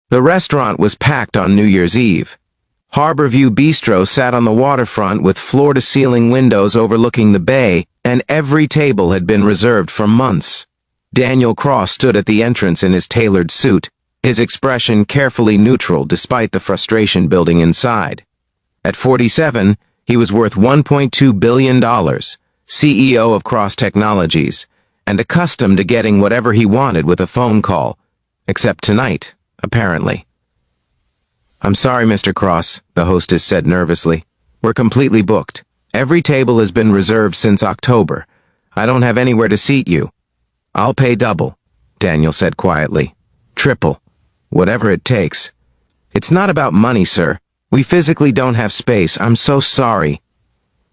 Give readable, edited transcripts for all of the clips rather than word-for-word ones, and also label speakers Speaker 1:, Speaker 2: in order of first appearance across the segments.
Speaker 1: The restaurant was packed on New Year's Eve. Harborview Bistro sat on the waterfront with floor-to-ceiling windows overlooking the bay, and every table had been reserved for months. Daniel Cross stood at the entrance in his tailored suit, his expression carefully neutral despite the frustration building inside. At 47, he was worth $1.2 billion, CEO of Cross Technologies, and accustomed to getting whatever he wanted with a phone call. Except tonight, apparently. "I'm sorry, Mr. Cross," the hostess said nervously. "We're completely booked. Every table has been reserved since October. I don't have anywhere to seat you." "I'll pay double," Daniel said quietly. "Triple. Whatever it takes." "It's not about money, sir. We physically don't have space. I'm so sorry."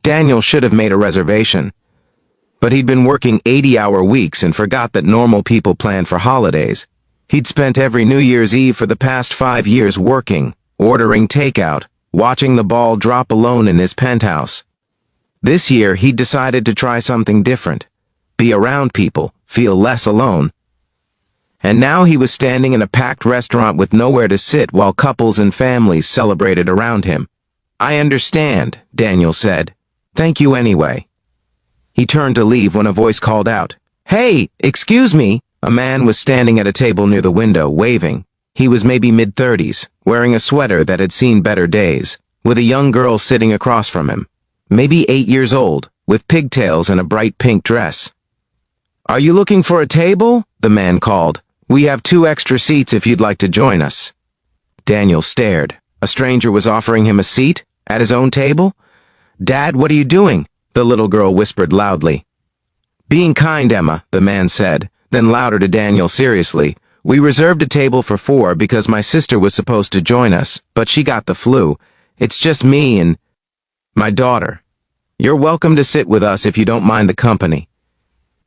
Speaker 1: Daniel should have made a reservation. But he'd been working 80-hour weeks and forgot that normal people plan for holidays. He'd spent every New Year's Eve for the past 5 years working, ordering takeout, watching the ball drop alone in his penthouse. This year, he'd decided to try something different. Be around people, feel less alone. And now he was standing in a packed restaurant with nowhere to sit while couples and families celebrated around him. "I understand," Daniel said. "Thank you anyway." He turned to leave when a voice called out, "Hey, excuse me!" A man was standing at a table near the window, waving. He was maybe mid-30s, wearing a sweater that had seen better days, with a young girl sitting across from him. Maybe 8 years old, with pigtails and a bright pink dress. "Are you looking for a table?" the man called. "We have 2 extra seats if you'd like to join us." Daniel stared. A stranger was offering him a seat? At his own table? "Dad, what are you doing?" the little girl whispered loudly. "Being kind, Emma," the man said, then louder to Daniel seriously. "We reserved a table for 4 because my sister was supposed to join us, but she got the flu. It's just me and my daughter. You're welcome to sit with us if you don't mind the company."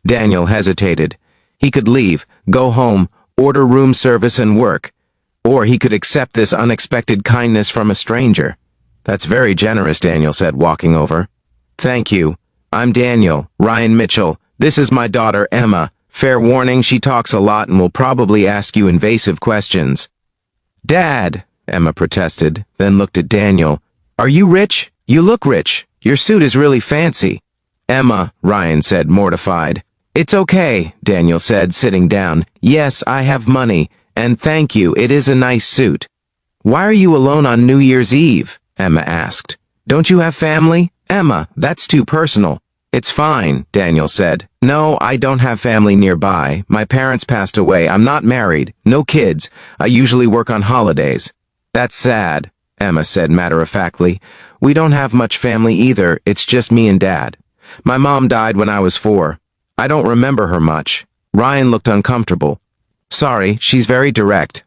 Speaker 1: Daniel hesitated. He could leave, go home, order room service and work. Or he could accept this unexpected kindness from a stranger. "That's very generous," Daniel said, walking over. "Thank you. I'm Daniel, Ryan Mitchell. This is my daughter, Emma. Fair warning, she talks a lot and will probably ask you invasive questions." "Dad," Emma protested, then looked at Daniel. "Are you rich? You look rich. Your suit is really fancy." "Emma," Ryan said, mortified. "It's okay," Daniel said, sitting down. "Yes, I have money, and thank you, it is a nice suit." "Why are you alone on New Year's Eve?" Emma asked. "Don't you have family?" "Emma, that's too personal." "It's fine," Daniel said. "No, I don't have family nearby. My parents passed away. I'm not married. No kids. I usually work on holidays." "That's sad," Emma said matter-of-factly. "We don't have much family either. It's just me and Dad. My mom died when I was 4. I don't remember her much." Ryan looked uncomfortable. "Sorry, she's very direct."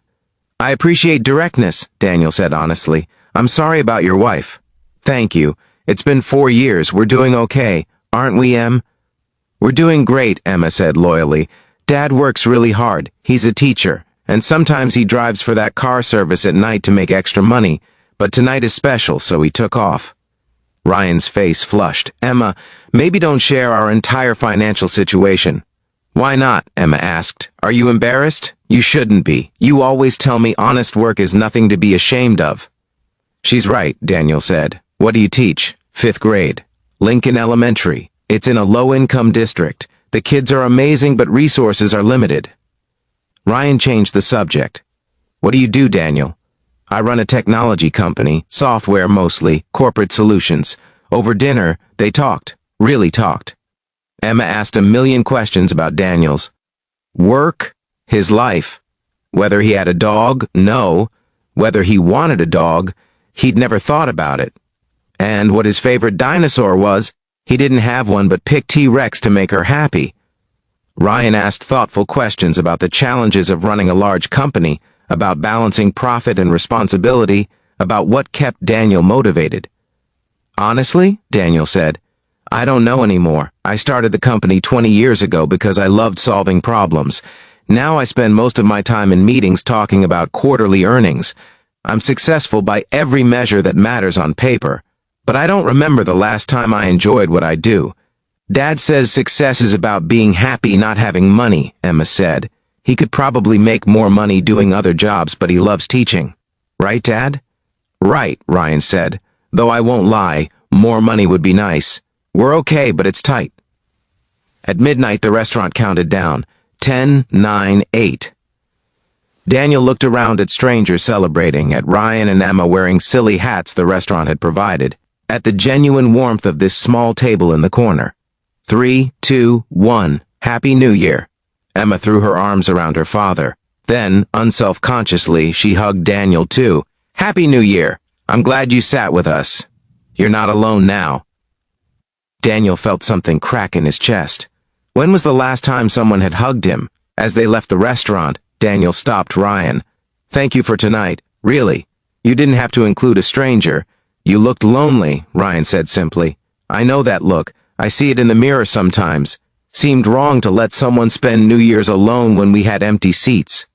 Speaker 1: "I appreciate directness," Daniel said honestly. "I'm sorry about your wife." "Thank you. It's been 4 years. We're doing okay. Aren't we, Em?" "We're doing great," Emma said loyally. "Dad works really hard. He's a teacher, and sometimes he drives for that car service at night to make extra money, but tonight is special, so he took off." Ryan's face flushed. "Emma, maybe don't share our entire financial situation." "Why not?" Emma asked. "Are you embarrassed?" "You shouldn't be. You always tell me honest work is nothing to be ashamed of." "She's right," Daniel said. "What do you teach?" "5th grade. Lincoln Elementary. It's in a low-income district. The kids are amazing, but resources are limited." Ryan changed the subject. "What do you do, Daniel?" "I run a technology company, software mostly, corporate solutions." Over dinner, they talked, really talked. Emma asked a million questions about Daniel's work, his life, whether he had a dog, no, whether he wanted a dog, he'd never thought about it, and what his favorite dinosaur was. He didn't have one but picked T-Rex to make her happy. Ryan asked thoughtful questions about the challenges of running a large company, about balancing profit and responsibility, about what kept Daniel motivated. "Honestly," Daniel said, "I don't know anymore. I started the company 20 years ago because I loved solving problems. Now I spend most of my time in meetings talking about quarterly earnings. I'm successful by every measure that matters on paper, but I don't remember the last time I enjoyed what I do." "Dad says success is about being happy, not having money," Emma said. He could probably make more money doing other jobs, but he loves teaching. Right, Dad? Right, Ryan said. Though I won't lie, more money would be nice. We're okay, but it's tight. At midnight, the restaurant counted down. 10, 9, 8. Daniel looked around at strangers celebrating, at Ryan and Emma wearing silly hats the restaurant had provided, at the genuine warmth of this small table in the corner. 3, 2, 1. Happy New Year. Emma threw her arms around her father. Then, unselfconsciously, she hugged Daniel too. Happy New Year. I'm glad you sat with us. You're not alone now. Daniel felt something crack in his chest. When was the last time someone had hugged him? As they left the restaurant, Daniel stopped Ryan. Thank you for tonight. Really. You didn't have to include a stranger. You looked lonely, Ryan said simply. I know that look. I see it in the mirror sometimes. Seemed wrong to let someone spend New Year's alone when we had empty seats.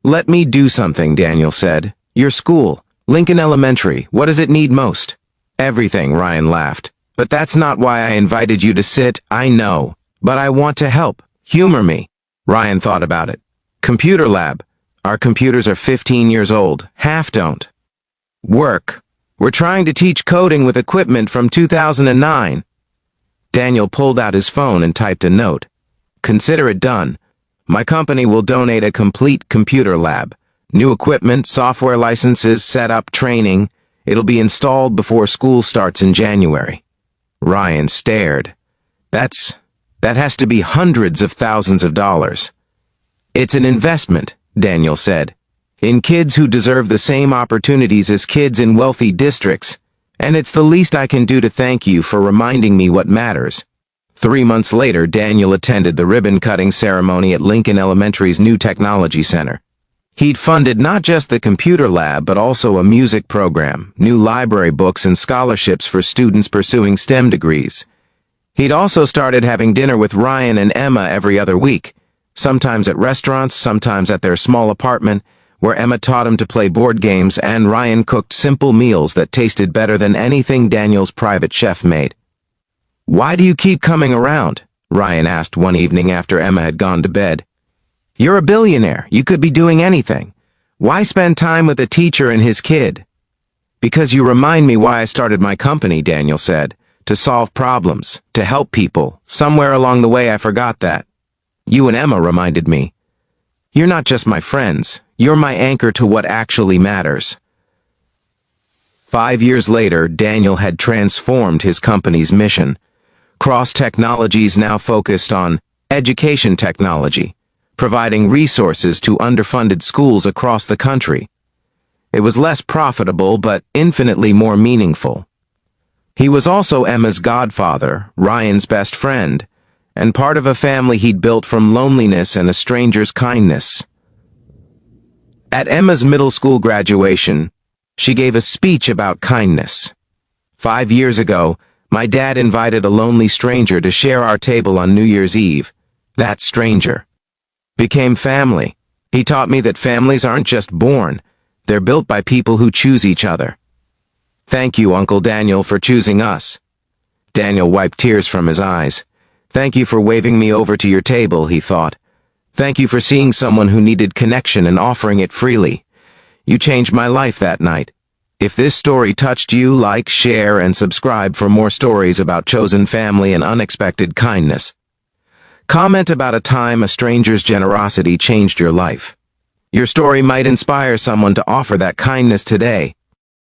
Speaker 1: Let me do something, Daniel said. Your school, Lincoln Elementary, what does it need most? Everything, Ryan laughed. But that's not why I invited you to sit. I know. But I want to help. Humor me. Ryan thought about it. Computer lab. Our computers are 15 years old. Half don't. Work. We're trying to teach coding with equipment from 2009. Daniel pulled out his phone and typed a note. Consider it done. My company will donate a complete computer lab. New equipment, software licenses, setup, training. It'll be installed before school starts in January. Ryan stared. That has to be hundreds of thousands of dollars. It's an investment, Daniel said, in kids who deserve the same opportunities as kids in wealthy districts, and it's the least I can do to thank you for reminding me what matters. 3 months later, Daniel attended the ribbon-cutting ceremony at Lincoln Elementary's new technology center. He'd funded not just the computer lab, but also a music program, new library books, and scholarships for students pursuing STEM degrees. He'd also started having dinner with Ryan and Emma every other week, sometimes at restaurants, sometimes at their small apartment, where Emma taught him to play board games and Ryan cooked simple meals that tasted better than anything Daniel's private chef made. Why do you keep coming around? Ryan asked one evening after Emma had gone to bed. You're a billionaire. You could be doing anything. Why spend time with a teacher and his kid? Because you remind me why I started my company, Daniel said. To solve problems, to help people. Somewhere along the way I forgot that. You and Emma reminded me. You're not just my friends. You're my anchor to what actually matters. 5 years later, Daniel had transformed his company's mission. Cross Technologies now focused on education technology, providing resources to underfunded schools across the country. It was less profitable, but infinitely more meaningful. He was also Emma's godfather, Ryan's best friend, and part of a family he'd built from loneliness and a stranger's kindness. At Emma's middle school graduation, she gave a speech about kindness. 5 years ago, my dad invited a lonely stranger to share our table on New Year's Eve. That stranger became family. He taught me that families aren't just born, they're built by people who choose each other. Thank you, Uncle Daniel, for choosing us. Daniel wiped tears from his eyes. Thank you for waving me over to your table, he thought. Thank you for seeing someone who needed connection and offering it freely. You changed my life that night. If this story touched you, like, share, and subscribe for more stories about chosen family and unexpected kindness. Comment about a time a stranger's generosity changed your life. Your story might inspire someone to offer that kindness today.